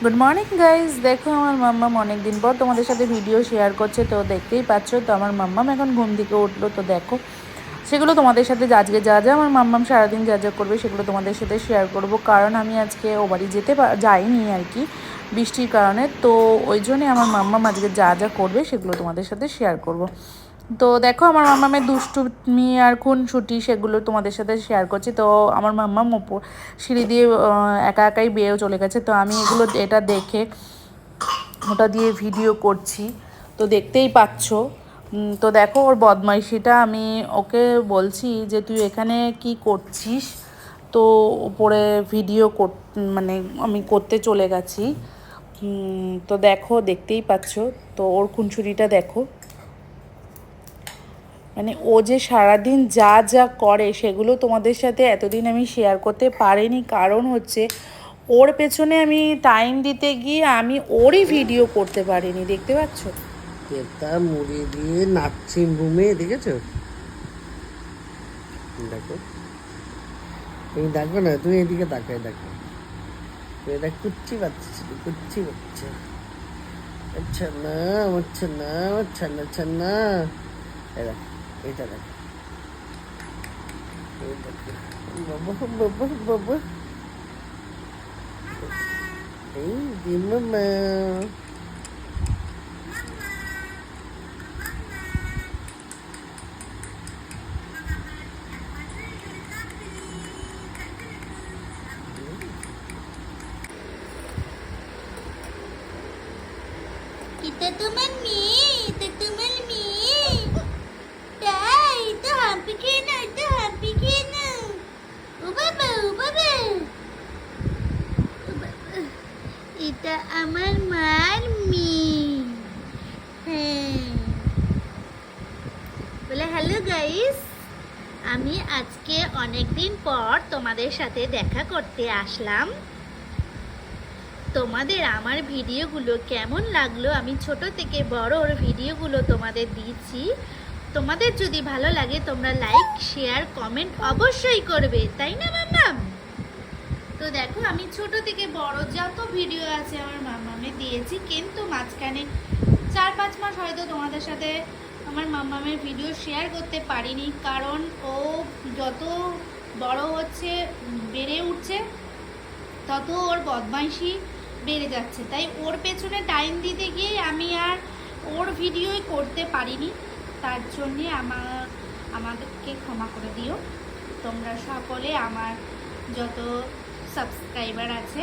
Good morning guys, দেখো আমার মাম্মাম অনেক দিন পর তোমাদের সাথে ভিডিও শেয়ার করছে। তো দেখতেই পাচ্ছ, তো আমার মাম্মাম এখন ঘুম থেকে উঠলো। তো দেখো, সেগুলো তোমাদের সাথে আজকে যা যা আমার মাম্মাম সারাদিন যা যা করবে সেগুলো তোমাদের সাথে শেয়ার করব। কারণ আমি আজকে ও বাড়ি যাইনি আর কি, বৃষ্টির কারণে। তো ওই জন্যে আমার মাম্মাম আজকে যা যা করবে সেগুলো তোমাদের সাথে শেয়ার করব। তো দেখো, আমার মাম্মামের দুষ্টুমি আর খুনসুটি সেগুলো তোমাদের সাথে শেয়ার করছি। তো আমার মাম্মাম ওপর সিঁড়ি দিয়ে একা একাই বেয়েও চলে গেছে। তো আমি এটা দেখে ওটা দিয়ে ভিডিও করছি। তো দেখতেই পাচ্ছ। তো দেখো ওর বদমাইশিটা, আমি ওকে বলছি যে তুই এখানে কি করছিস। তো উপরে ভিডিও মানে আমি করতে চলে গেছি। তো দেখো, দেখতেই পাচ্ছ। তো ওর খুনসুটিটা দেখো, মানে ও যে সারাদিন যা যা করে সেগুলো তোমাদের সাথে এতদিন আমি শেয়ার করতে পারিনি। কারণ হচ্ছে ওর পেছনে আমি টাইম দিতে গিয়ে আমি ওরই ভিডিও করতে পারিনি। দেখতে পাচ্ছ, পেতা মুড়ি দিয়ে নাচছি রুমে, দেখেছো? দেখো, তুমি দেখো না, তুমি এদিকে তাকায় দেখো। এটা কুচ্ছি বাচ্চা ছিল, কুচ্ছি বাচ্চা। আচ্ছা না, আচ্ছা না, আচ্ছা না, আচ্ছা না। এটা দেখো, এই দেখো। বাবা বাবা বাবা, এই যে মামা। Kita teman Mi, kita teman Mi. Dah, itu hampir kena, itu hampir kena. Ubaba, ubaba. Itu আমার মার মি। হ্যাঁ, বলে হ্যালো গাইস, আমি আজকে অনেক দিন পর তোমাদের সাথে দেখা করতে আসলাম। তোমাদের আমার ভিডিওগুলো কেমন লাগলো, আমি ছোট থেকে বড় ওর ভিডিওগুলো তোমাদের দিয়েছি। তোমাদের যদি ভালো লাগে তোমরা লাইক শেয়ার কমেন্ট অবশ্যই করবে, তাই না মাম্মাম? তো দেখো, আমি ছোট থেকে বড় যত ভিডিও আছে আমার মাম্মামে দিয়েছি, কিন্তু মাঝখানে 4-5 মাস হয়তো তোমাদের সাথে আমার মাম্মামের ভিডিও শেয়ার করতে পারিনি। কারণ ও যত বড় হচ্ছে, বেড়ে উঠছে, তত ওর বদমাইশি বেড়ে যাচ্ছে। তাই ওর পেছনে টাইম দিতে গিয়ে আমি আর ওর ভিডিওই করতে পারিনি। তার জন্যে আমাদেরকে ক্ষমা করে দিও। তোমরা সকলে, আমার যত সাবস্ক্রাইবার আছে